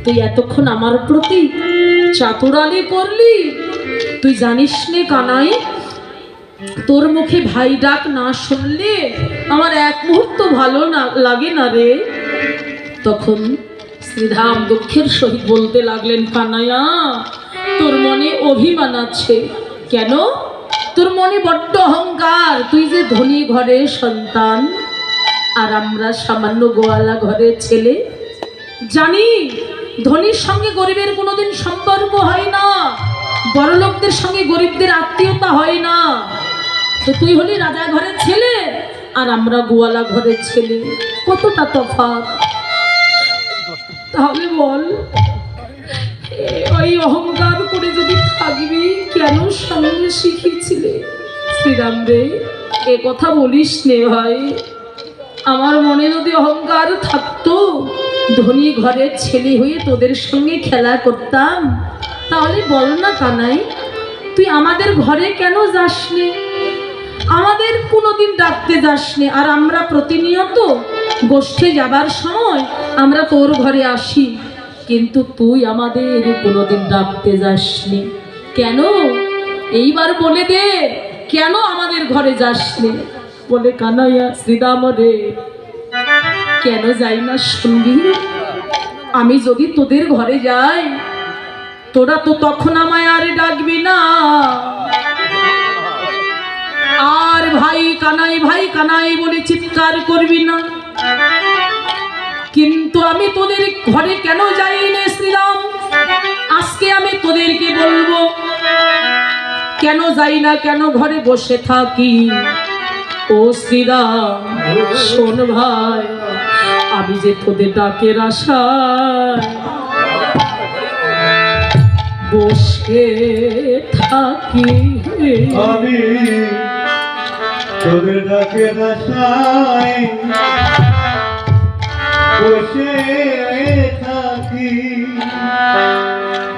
তুই এতক্ষণ আমার প্রতি চাতুরালি করলি? তুই জানিস নে কানাই, তোর মুখে ভাই ডাক না শুনলে আমার এক মুহূর্ত ভালো না লাগে না রে। তখন শ্রীরাম দুঃখের সহিত বলতে লাগলেন, কানাইয়া তোর মনে অভিমান আছে কেন? তোর মনে বড্ড অহংকার। তুই যে ধনী ঘরের সন্তান আর আমরা সামান্য গোয়ালা ঘরের ছেলে। জানি ধনীর সঙ্গে গরিবের কোনোদিন সম্পর্ক হয় না, বড়লোকদের সঙ্গে গরিবদের আত্মীয়তা হয় না। তো তুই হলি রাজা ঘরের ছেলে আর আমরা গোয়ালা ঘরের ছেলে, কতটা তফাৎ। তাহলে বল, ওই অহংকার করে যদি থাকবি কেন সঙ্গে শিখিয়েছিলে? শ্রীরাম রে, এ কথা বলিস নে ভাই। আমার মনে যদি অহংকার থাকতো, ধনী ঘরের ছেলে হয়ে তোদের সঙ্গে খেলা করতাম। তাহলে বল না কানাই, তুই আমাদের ঘরে কেন যাসনি? আমাদের কোনোদিন ডাকতে যাসনি, আর আমরা প্রতিনিয়ত গোষ্ঠে যাবার সময় আমরা তোর ঘরে আসি, কিন্তু তুই আমাদের কোনোদিন ডাকতে যাসনি কেন? এইবার বলে দে, কেন আমাদের ঘরে যাসনি? বলে, কানাইয়া শ্রীরাম রে, কেন যাই না শুনবি? আমি যদি তোদের ঘরে যাই, তোরা তো তখন আমায় আর ডাকবি না, আর ভাই কানাই বলে চিৎকার করবি না। কিন্তু আমি তোদের ঘরে কেন যাই না শ্রীরাম, আজকে আমি তোদেরকে বলবো কেন যাই না, কেন ঘরে বসে থাকি। ও শ্রীরাম শোন ভাই, আমি যে তোদের ডাকের আশায় বসে থাকি, আমি তোদের ডাকের আশায় বসে থাকি,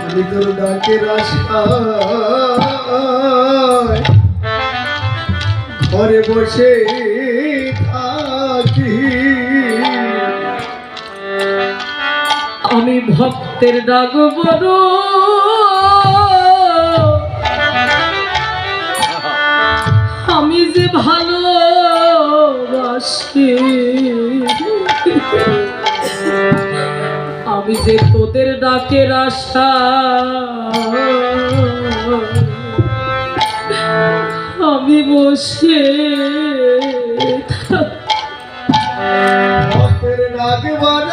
আমি তোর ডাকের আশায় ঘরে বসে থাকি। আমি ভক্তের ডাক বড়, আমি যে ভালোবাসি, আমি যে তোদের ডাকের আশা, আমি বসে ভক্তের ডাক বড়,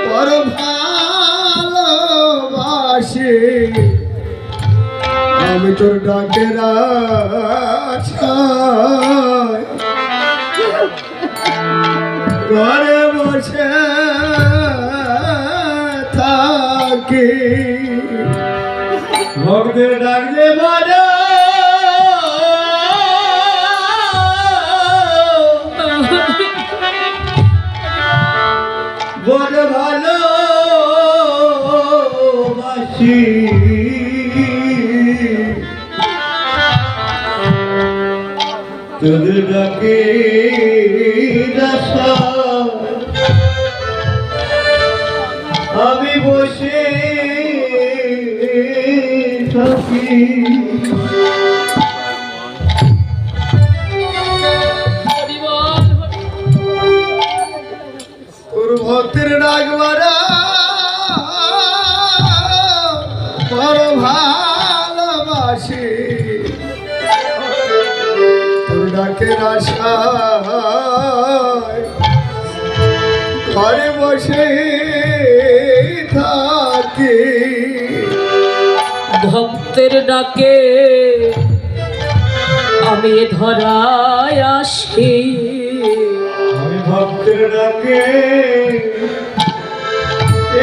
বড় ভালোবাসি, আমি তোর ডাকের আশায় ঘরে বসে থাকি। ভক্তের ডাক যে বড়, বড় ভালোবাসি, তোদের ডাকে আশা আমি বসে থাকি। তোর ভক্তের ডাক বড় ভালোবাসি, তোর ডাকের আশায় ঘরে বসে থাকি। ভক্তের ডাকে আমি ধরায় আসি, আমি ভক্তের ডাকে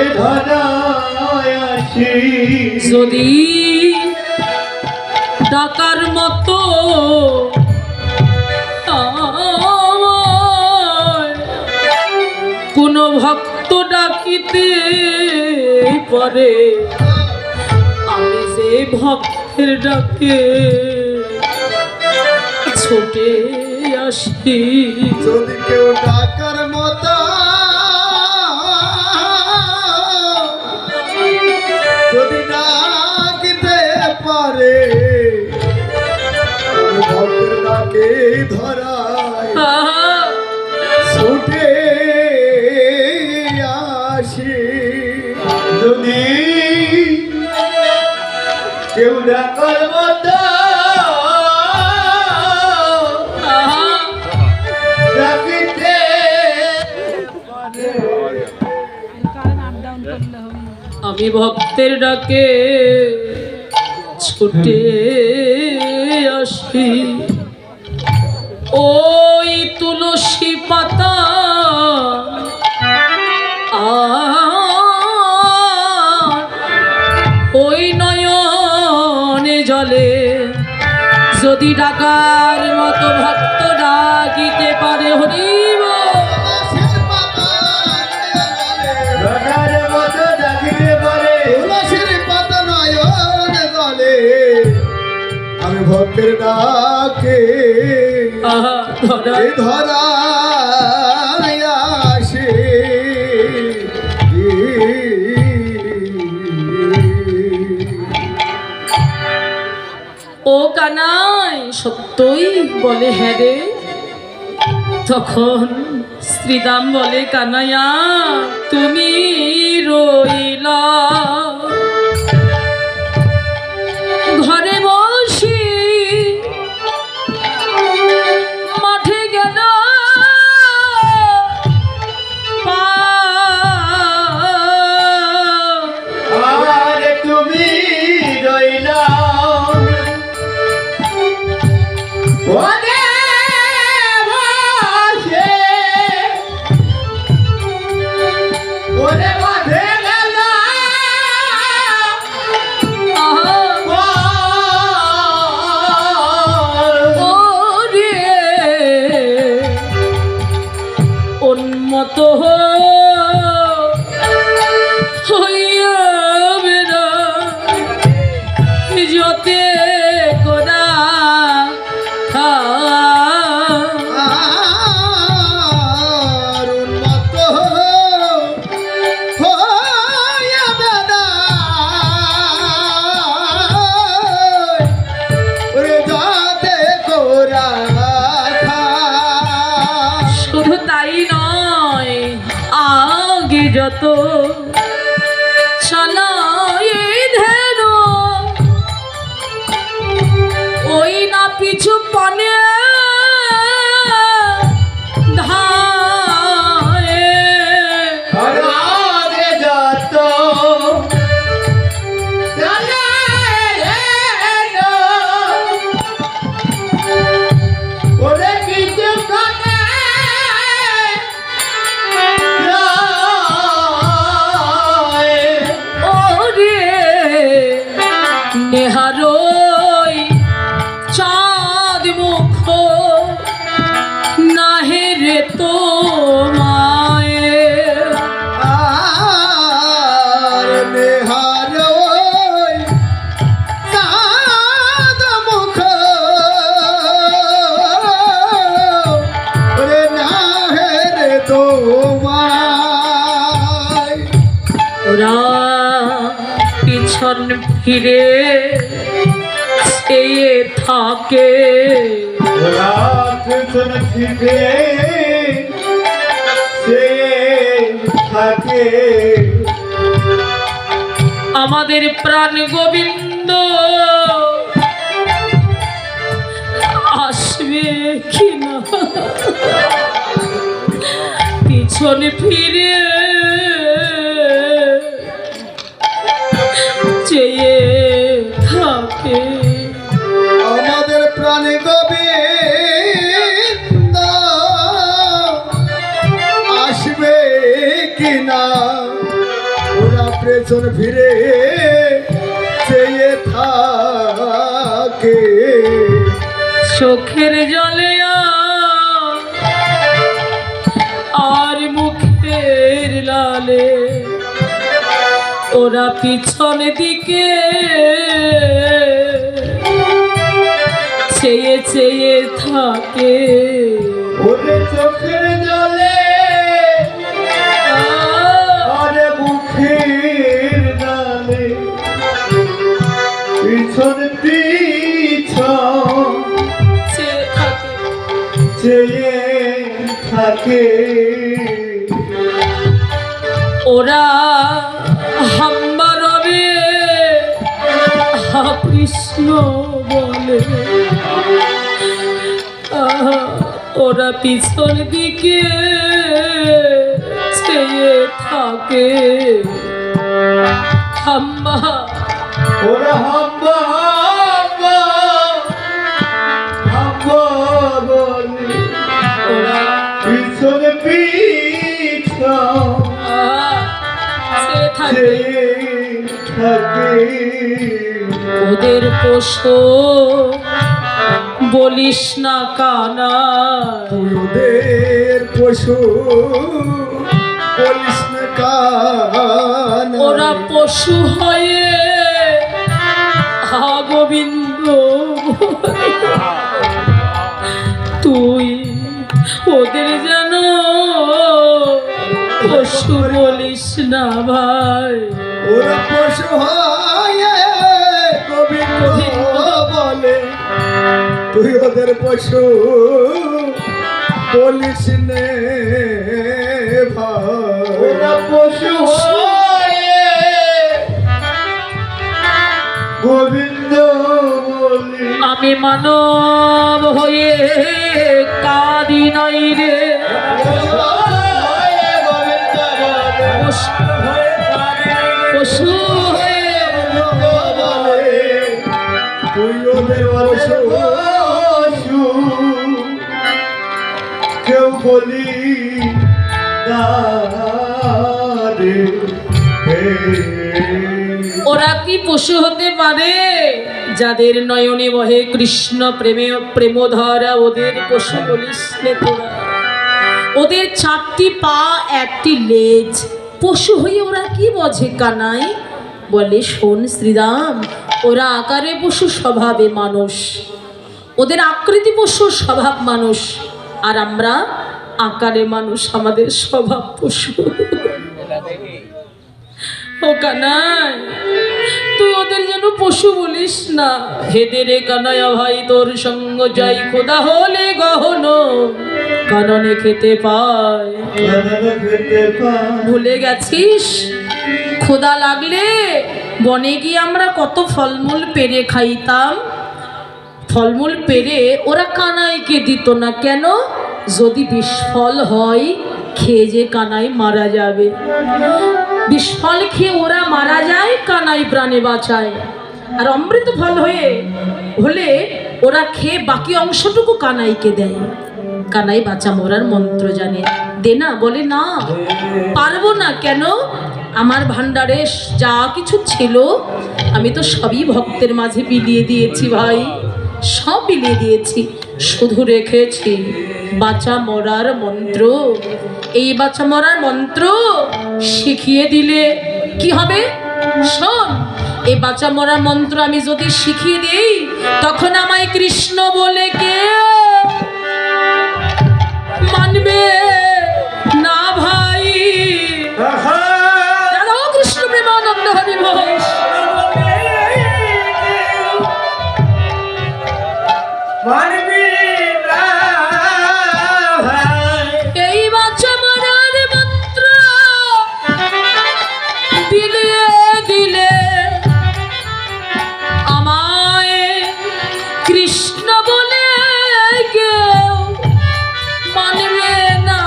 এ ধরায় আসি। যদি ডাকার মতো কোন ভক্ত ডাকিতে পারে, আমি যে ভক্তের ডাকে ছুটে আসি। যদি কেউ ডাকার মতো যদি ডাকিতে পারে, আমি ভক্তের ডাকে ধরায় আহা, ছুটে আসি। যদি কেউ ডাকার মতো আহা, ডাকিতে আমি ভক্তের ডাকে ছুটে আসি। ওই তুলসী পাতা আর ওই নয়নে জলে যদি ডাকার মতো ভক্ত ডাকিতে পারে, হরিব ডাকার মতো ডাকিতে পারে, তুলসীর পাতা নয়নে জলে, আমি ভক্তের ডাকে আহা ধরা ধরায় আসে। ও কানাই সত্যই বলে হ্যাঁ রে। তখন শ্রীদাম বলে কানাইয়া তুমি রইলা ঘরে বসি, মাঠে গেল আর তুমি রইলা ওরে বসে, ওরে মাঠে গেল উন্মত হইয়া বেড়া যতে কোনা আর উন্মত্ত হইয়া বেড়ায়, ওরে যাতে কোরা শুধু তাই নয়, আগে যত চালায় ধেন ওই না পিছু পানে ধায়ে আগে যত ওরে কিছু কানে ওরে নেহারই চাঁদ মুখ নাহে রে তো মায়ে আর নেহার চাঁদ মুখ ওরে না হেরে তোমায়। ওরা পিছন ফিরে চেয়ে থাকে ওরা পেছন ফিরে সে থাকে, আমাদের প্রাণ গোবিন্দ আসবে কিনা পিছনে ফিরে চেয়ে থাকে। আমাদের প্রাণে গোবিন্দ আসবে কিনা, ওরা পেছন ফিরে চেয়ে থাকে। চোখের জলে আর মুখের লালে ওরা পিছন দিকে চেয়ে চেয়ে থাকে। চোখের জলে আরে মুখের নালে পিছন পিছন চেয়ে থাকে ওরা হাম্বা রবে কৃষ্ণ বলে ওরা পিছন দিকে চেয়ে থাকে হাম্বা ওরা হাম্বা হাম্বা হাম্বা বলে ওরা পিছন পিছন চেয়ে থাকে থাকে ওদের পশু বলিস না কানা তুই ওদের পশু বলিস না কান ওরা পশু হয়ে গোবিন্দ তুই ওদের যেন পশু বলিস না ভাই ওরা পশু হয় গোবিন্দ বলে তুই ওদের পশু বলিস নে ভাই ওরা পশু হয় গোবিন্দ বলে আমি মানব হয়ে কাঁদি নাই রে পশু হয়ে তুই ওদের পশু কেউ বলি না রে ওরা কি পশু হতে পারে যাদের নয়নে বহে কৃষ্ণ প্রেমধারা ওদের পশু বলিস নে তোরা ওদের 4টি পা 1টি লেজ পশু হয়ে ওরা কি বোঝে কানাই বলে শোন শ্রীরাম ওরা আকারে পশু স্বভাবে মানুষ ওদের আকৃতি পশু স্বভাব মানুষ আর আমরা আকারে মানুষ আমাদের স্বভাব পশু ও কানাই তুই ওদের যেন পশু বলিস না হেদে রে কানায়া ভাই তোর সঙ্গ যাই খোদা হলে গহন কাননে খেতে পায় ভুলে গেছিস খোদা লাগলে বনে গিয়ে আমরা কত ফলমূল পেরে খাইতাম ফলমূল পেরে ওরা কানাইকে দিত না কেন যদি বিষফল হয় খেয়ে যে কানাই মারা যাবে বিষফল খেয়ে ওরা মারা যায় কানাই প্রাণে বাঁচায় আর অমৃত ফল হলে ওরা খেয়ে বাকি অংশটুকু কানাইকে দেয় কানাই বাঁচা মরার মন্ত্র জানে দে না বলে না পারবো না কেন আমার ভান্ডারে যা কিছু ছিল আমি তো সবই ভক্তের মাঝে বিলিয়ে দিয়েছি ভাই সব বিলিয়ে দিয়েছি শুধু রেখেছি বাঁচা মরার মন্ত্র এই বাঁচা মরার মন্ত্র শিখিয়ে দিলে কি হবে শোন এই বাঁচা মরার মন্ত্র আমি যদি শিখিয়ে দিই তখন আমায় কৃষ্ণ বলে কে মানবে না ভাই দাদা কৃষ্ণ প্রেমানন্দ হরি ঘোষ এই বাঁচা মরার মন্ত্র বিলিয়ে দিলে আমায় কৃষ্ণ বলে কেউ মানবে না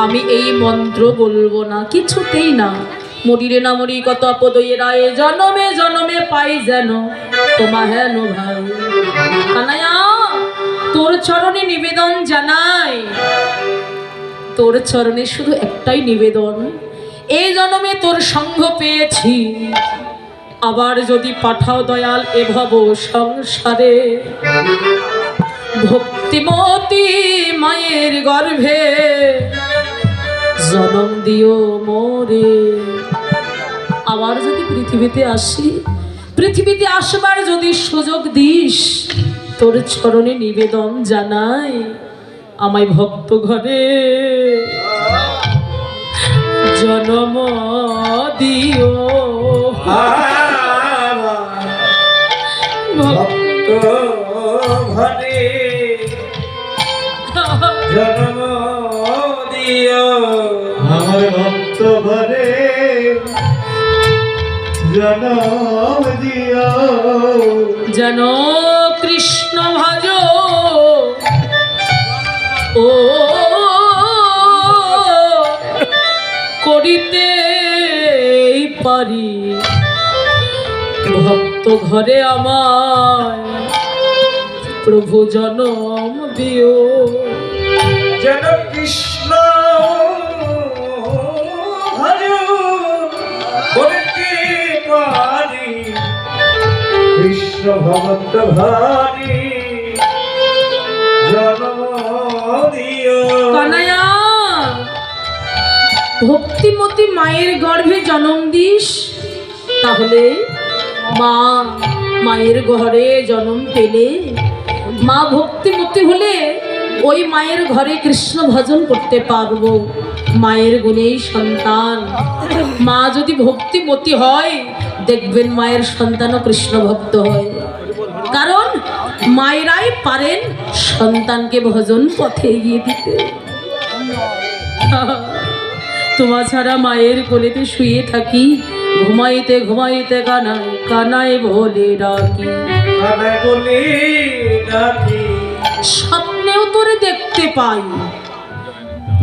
আমি এই মন্ত্র বলবো না, কিছুতেই না। মরিরে না মরি কত আপদয়ে রায়ে, জনমে জনমে পাই যেন তোমা হেন ভাই। কানাইয়া, তোর চরণে নিবেদন জানাই, তোর চরণে শুধু একটাই নিবেদন, এই জন্মে তোর সঙ্গ পেয়েছি, আবার যদি পাঠাও দয়াল এভব সংসারে, ভক্তিমতী মায়ের গর্ভে জনম দিও মোরে। আবার যদি পৃথিবীতে আসি, পৃথিবীতে আসবার যদি সুযোগ দিস, তোর চরণে নিবেদন জানাই, আমায় ভক্ত ঘরে জনম দিও। ভক্ত ঘরে জন্ম দিও, আমার ভক্ত ঘরে জন্ম দিও। যেন কৃষ্ণ ভজ ও করিতে পারি, ভক্ত ঘরে আমার প্রভু জনম দিও। যেন কৃষ্ণ করতে পারি, কৃষ্ণ ভক্ত ভারি জন্ম দিও। কানাইয়া, ভক্তিমতী মায়ের গর্ভে জন্ম দিস, তাহলে মা মায়ের ঘরে জন্ম পেলে, মা ভক্তিমতী হলে ওই মায়ের ঘরে কৃষ্ণ ভজন করতে পারবো। মায়ের গুণেই সন্তান, মা যদি ভক্তিমতী হয়, দেখবেন মায়ের সন্তানও কৃষ্ণ ভক্ত হয়, কারণ মায়েরাই পারেন সন্তানকে ভজন পথে এগিয়ে দিতে। তোমা ছাড়া মায়ের কোলেতে শুয়ে থাকি, ঘুমাইতে ঘুমাইতে কানায় কানায় বলে ডাকি, কানায় বলে ডাকি। স্বপ্নেও তোরে দেখতে পাই,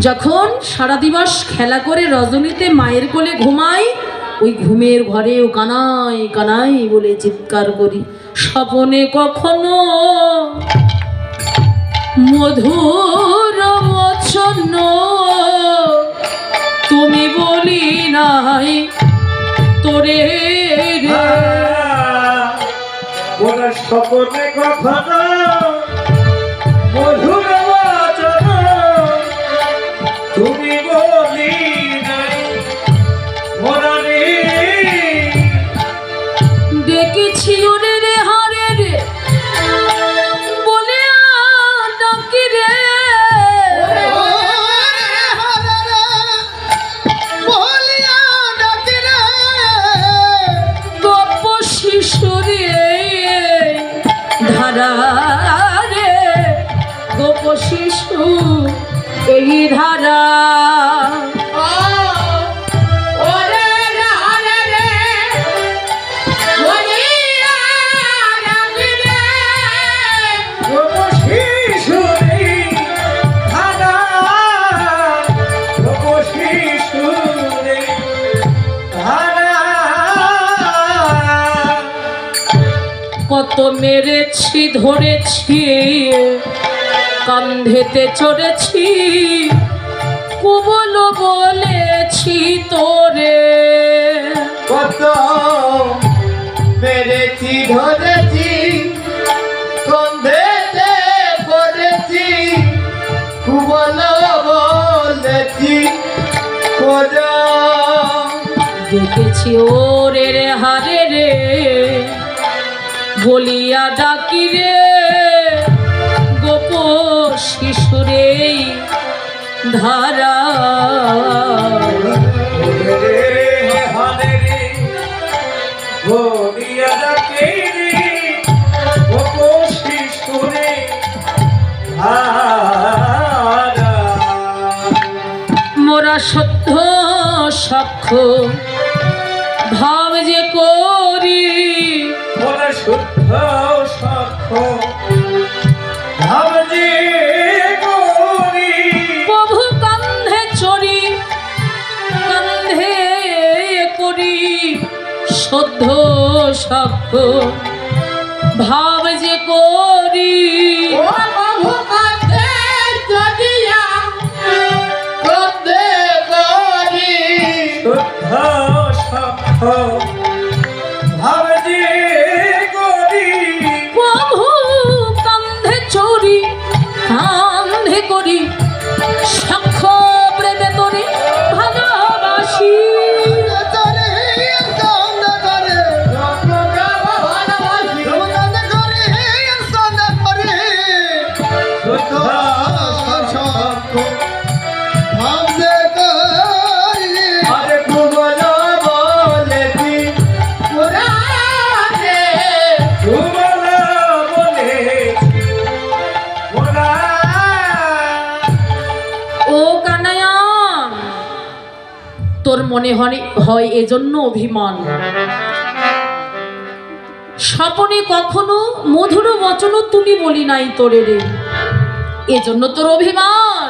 যখন সারা দিবস খেলা করে রজনীতে মায়ের কোলে ঘুমাই, ওই ঘুমের ঘরেও কানাই কানাই বলে চিৎকার করি। স্বপনে কখনো মধুর বচন তুমি বলি নাই তোরে রে, ওরা স্বপনে কখনো মধুর বচন তুমি বলি নাই মোরা রে। দেখেছি ওরে রে হারে রে বলে ডাকি রে, গপ শিশুরে ধারা রে, গপ শিশু এই ধারা। কত মেরেছি ধরেছি, কান্ধেতে চড়েছি, কুবল বলেছি তোরে, কত মেরেছি ধরেছি, কন্ধেতে পড়েছি, কুবল বলেছি তোরা। দেখেছি ওরে রে হারে রে বলিয়া ডাকি রে, গোপ শিশুরে ধারা। মোরা সত্য সাক্ষ্য ভাব যে করি, মোরা শুদ্ধ সাক্ষ্য ভাব যে করি, প্রভু কান্ধে চড়ে সক্ষম ভাব যে করি ও বাবু কাছে চলিয়া করতে করি শুদ্ধ সক্ষম ভাব যে করি প্রভু কান্ধে চড়ি কান্ধে করি সাক্ষ্য প্রেমে তোরে ভালোবাসি আরে ভুবন বলেছি পুরাণে ভুবন বলেছি পুরাণ ও কানায়া তোর মনে হয় এজন্য অভিমান স্বপনে কখনো মধুর বচন তুমি বলি নাই তোরে রে এজন্য তোর অভিমান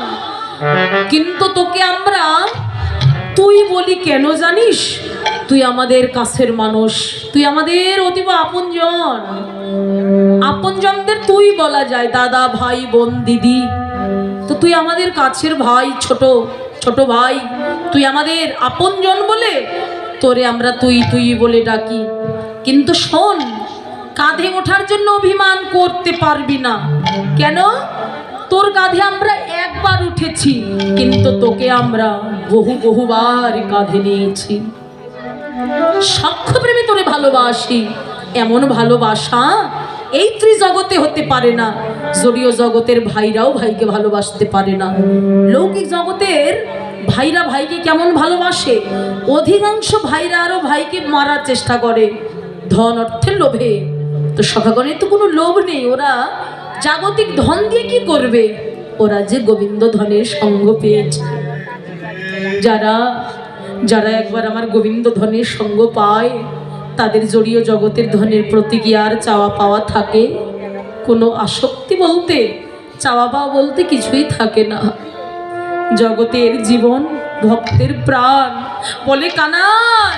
কিন্তু তোকে আমরা তুই বলি কেন জানিস তুই আমাদের কাছের মানুষ তুই আমাদের অতীব আপনজনদের তুই বলা যায় দাদা ভাই বোন দিদি তো তুই আমাদের কাছের ভাই ছোট ভাই তুই আমাদের আপনজন বলে তোরে আমরা তুই তুই বলে ডাকি কিন্তু শোন কাঁধে ওঠার জন্য অভিমান করতে পারবি না কেন তোর কাঁধে আমরা একবার উঠেছি কিন্তু তোকে আমরা বহুবার কাঁধে নিয়েছি সাক্ষ্যপ্রেমে তোরে ভালোবাসি এমন ভালোবাসা এই ত্রিজগতে হতে পারে না জড়ীয় জগতের ভাইরাও ভাইকে ভালোবাসতে পারে না লৌকিক জগতের ভাইরা ভাইকে কেমন ভালোবাসে অধিকাংশ ভাইরা আরো ভাইকে মারার চেষ্টা করে ধন অর্থের লোভে তো সখাগণের তো কোনো লোভ নেই ওরা জাগতিক ধন দিয়ে কি করবে ওরা যে গোবিন্দ ধনের সঙ্গ পেয়েছে যারা একবার আমার গোবিন্দ ধনের সঙ্গ পায় তাদের জড়ীয় জগতের ধনের প্রতি কি আর চাওয়া পাওয়া থাকে কোনো আসক্তি বলতে চাওয়া পাওয়া বলতে কিছুই থাকে না জগতের জীবন ভক্তের প্রাণ বলে কানাই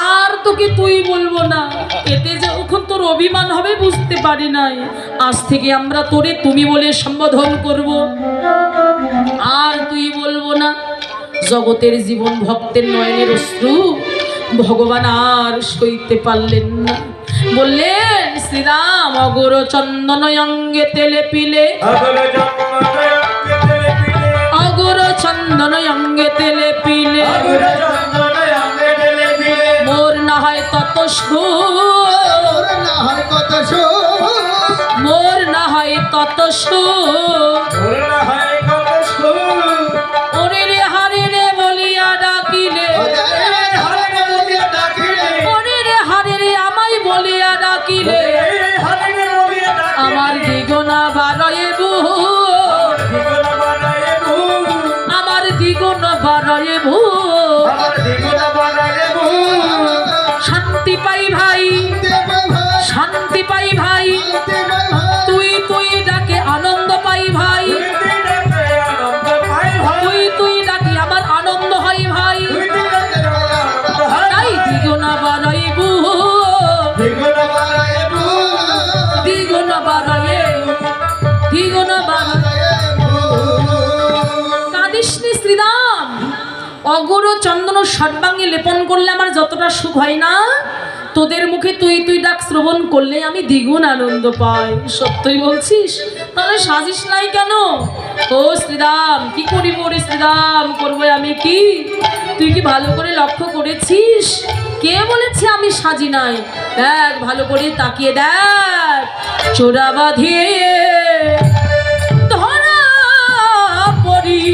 আর তোকে তুই বলবো না এতে যখন তোর অভিমান হবে বুঝতে পারি নাই আজ থেকে আমরা তোরে তুমি বলে সম্বোধন করব আর তুই বলবো না জগতের জীবন ভক্তের নয়নের অশ্রু ভগবান আর সইতে পারলেন না বললেন শ্রীরাম অগর চন্দন অঙ্গে তেলে পিলে অগর চন্দন অঙ্গে তেলে পিলে মোর না হয় তত সুর মোর না হয় তত সুর ওরে রে হারে রে বলিয়া ডাকিলে ওরে রে হারে রে আমায় বলিয়া ডাকিলে আমার দ্বিগুণা বাড়ায়ে বহু আমার দ্বিগুণা বাড়ায়ে বহু শান্তি পাই ভাই শান্তি পাই ভাই তুই তুই ডাকে আনন্দ পাই ভাই তুই তুই ডাকি আমার আনন্দ হয় ভাই তাই দ্বিগুণা বাড়াইব দ্বিগুণা বাড়াইয়ে দ্বিগুণা কাঁদিসনি শ্রীরাম অগর চন্দন সর্বাঙ্গে লেপন করলে আমার যতটা সুখ হয় না তোদের মুখে তুই তুই ডাক শ্রবণ করলে আমি দ্বিগুণ আনন্দ পাই সত্যই বলছিস তাহলে সাজিস নাই কেন ও শ্রীরাম কি করিব রে শ্রীরাম করবো আমি কি তুই কি ভালো করে লক্ষ্য করেছিস কে বলেছে আমি সাজি নাই দেখ ভালো করে তাকিয়ে দেখ চোরা বাঁধিয়ে ধরা পড়ি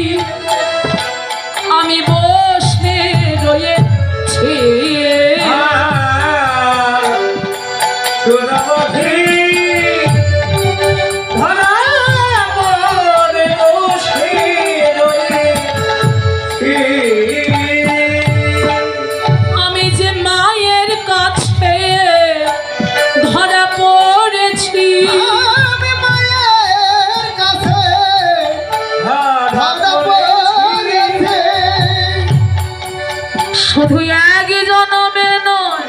আমি বসে রয়েছি আমি যে মায়ের কাছে ধরা পড়েছি শুধু এক জনমে নয়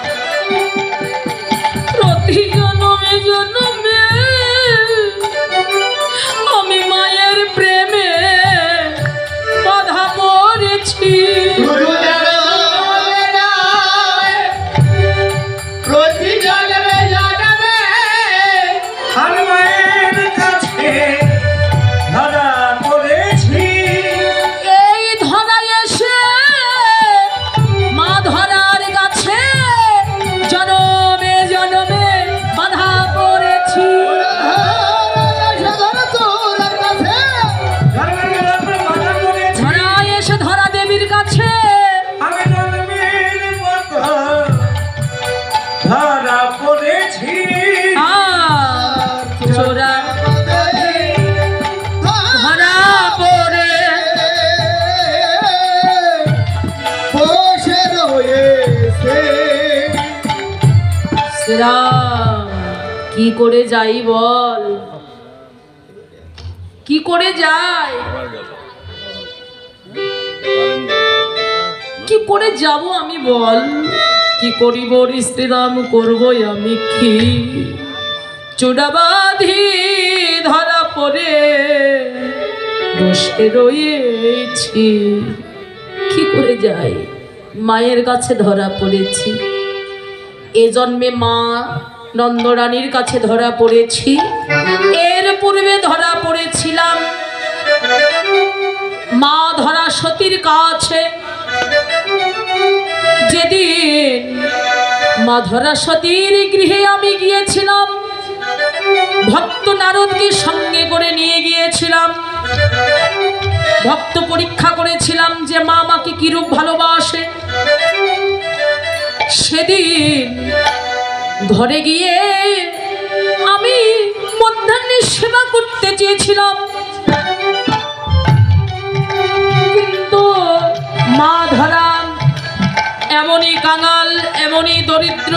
পড়েছি। আর মায়ের কাছে ধরা পড়েছি। এই ধরায় এসে মা ধরার কাছে জনমে জনমে বাধা পড়েছি। ধরায় এসে ধরা দেবীর কাছে আমি জন্মের মতো ধরা পড়েছি। চোরা ধরা পড়ে শ্রীরাম, কি করে যাই বল, কি করে যাই, কি করে যাব আমি বল, কি করিব শ্রীরাম, করবই আমি কি? চূড়াবাধি ধরা পড়ে বসে রয়েছি, কি করে যাই? মায়ের কাছে ধরা পড়েছি, এ জন্মে মা নন্দরানীর কাছে ধরা পড়েছি, এর পূর্বে ধরা পড়েছিলাম মা ধরা সতীর কাছে। যেদিন মা ধরা সতীর গৃহে আমি গিয়েছিলাম, ভক্ত নারদকে সঙ্গে করে নিয়ে গিয়েছিলাম, ভক্ত পরীক্ষা করেছিলাম যে মা আমাকে কিরূপ ভালোবাসে। সেদিন ঘরে গিয়ে আমি মধ্যাহ্নের সেবা করতে চেয়েছিলাম, কিন্তু মা ধরা এমনই কাঙাল, এমনই দরিদ্র,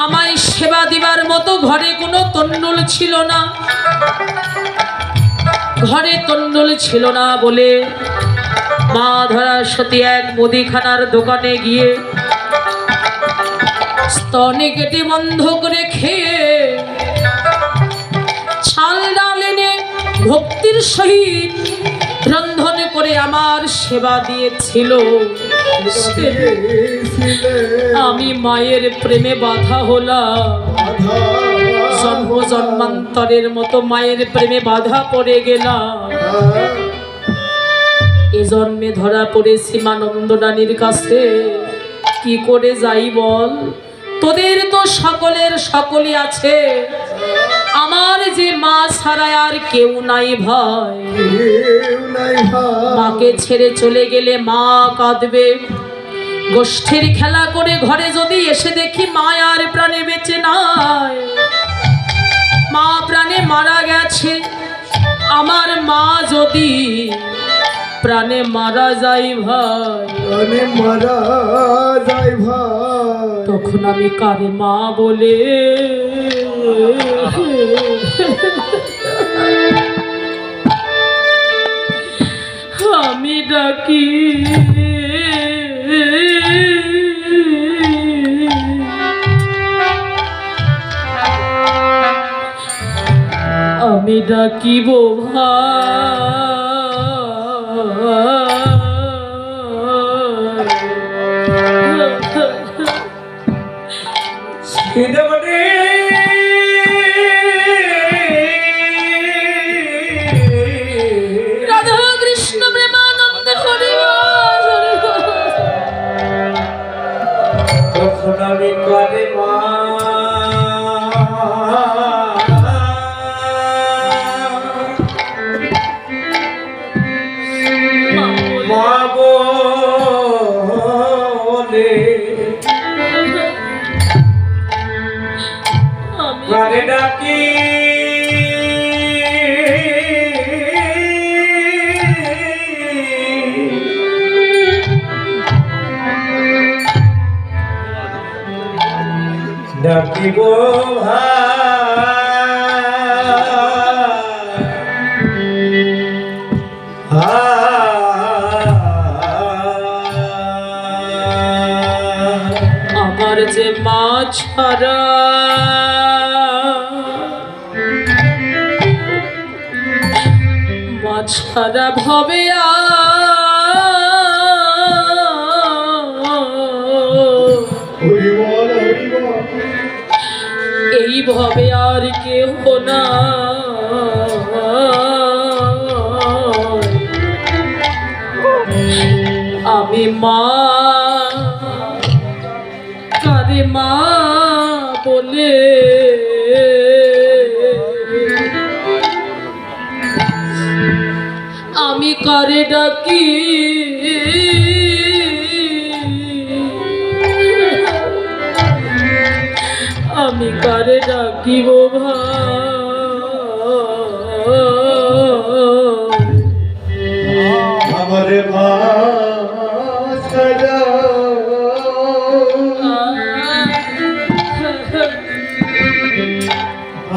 আমায় সেবা দিবার মতো ঘরে কোনো তন্ডুল ছিল না। ঘরে তন্ডুল ছিল না বলে মা ধরা সতী এক মুদিখানার দোকানে গিয়ে স্তনে কেটে বন্ধ করে খেয়ে ছাল ডাল এনে ভক্তির সহিত রন্ধন করে আমার সেবা দিয়েছিল। আমি মায়ের প্রেমে বাধা হলাম, জন্ম জন্মান্তরের মতো মায়ের প্রেমে বাধা পড়ে গেলাম। এ জন্মে ধরা পড়েছি মা নন্দরানীর কাছে, কি করে যাই বল? তোদের তো সকলের সকলই আছে, আমার যে মা ছাড়া আর কেউ নাই ভাই। মাকে ছেড়ে চলে গেলে মা কাঁদবে, গোষ্ঠীর খেলা করে ঘরে যদি এসে দেখি মা আর প্রাণে বেঁচে নাই, মা প্রাণে মারা গেছে, আমার মা যদি প্রাণে মারা যাই ভাই, প্রাণে মারা যায় ভাই, তখন আমি কারে মা বলে আমি ডাকি? আমি ডাকিব রাধা কৃষ্ণ প্রেমানন্দ হরি বল, হরি বল। তখন আমি কারে মা বলে কারে ডাকি? ডাকিব আমার যে মা ছাড়া মা ছাড়া ভবে হরি বল হরি বল। এই ভবে আর কেউ না আমি মা কারে মা বলে আমি কারে ডাকি আমি কারে ডাকিব আমার মা সাজা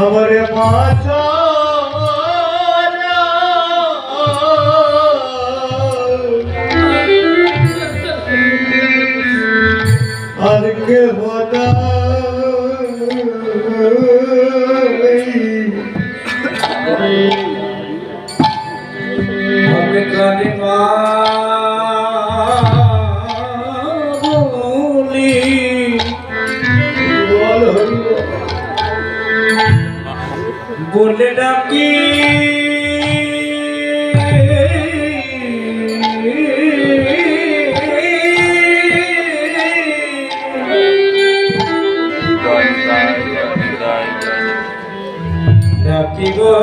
আমার মা সাজা আর কে হতা আমি কারে মা বলি বল হরি বল। বলে ডাকি ডাকি গো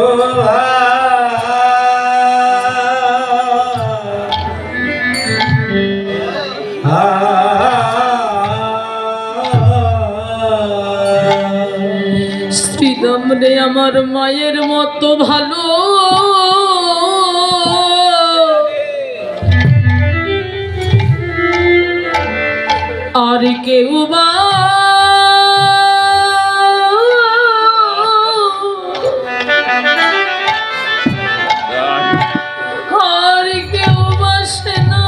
শ্রীরাম রে আমার মায়ের মতো ভালো আর কেউ বা আর কেউ বাসে না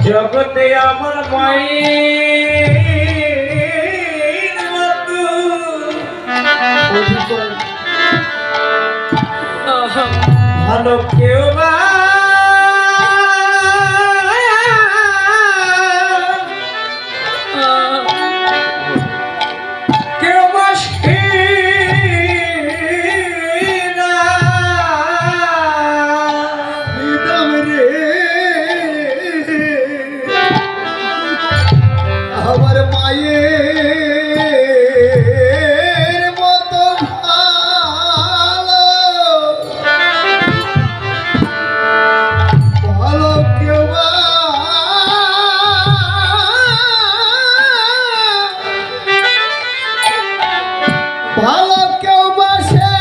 জগতে আমার মায়ের মতো ভালো কেউ না কেউ বাসে না হৃদম রে আমার মায়ের মতো ভালো ভালো কেউ ভালো কেউ বাসে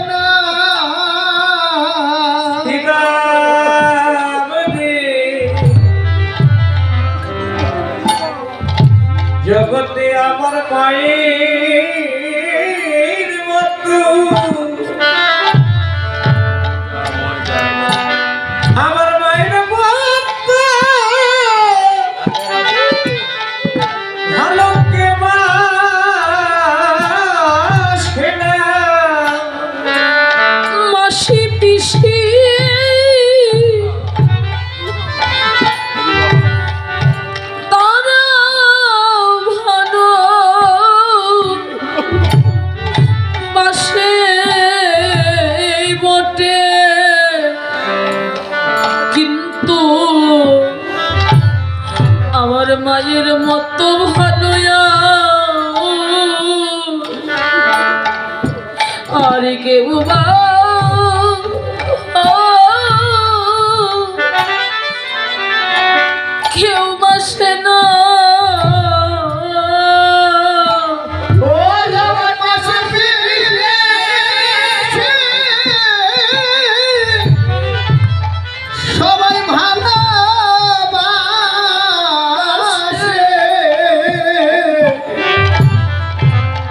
না জগতে আমার মায়ের মতো আমার মায়ের মতো ভালো কে বাসে না মাসি পিসি তারা ভালো বাসে বটে কিন্তু আমার মায়ের মতো ভালো আর কেউ বা কেউ বাসে না ও আমার পাশে ফিরে সবাই ভালোবাসে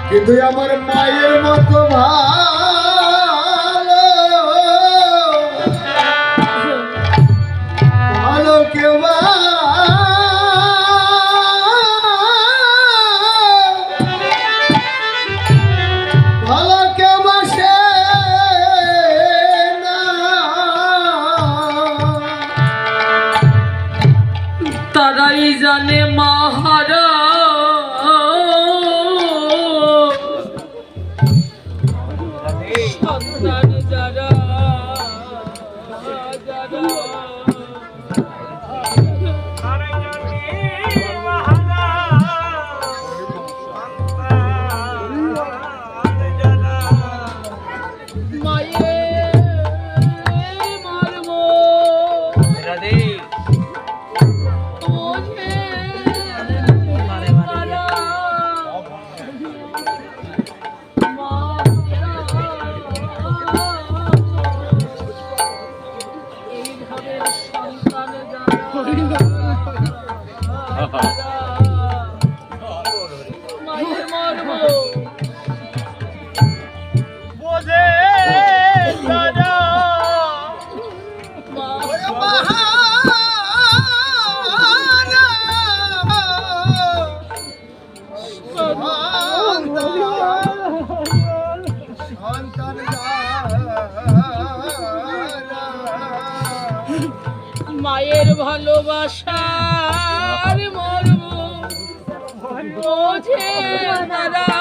কিন্তু আমার মায়ের মতো ভালো কেউ ভালো কেউ বাসে না, তারাই জানে মাহারা সন্তান যারা যারা মায়ের মারব ওঝে মারা এইভাবে সন্তান মায়ের মারব মায়ের ভালোবাসার মর্ম বোঝে তারা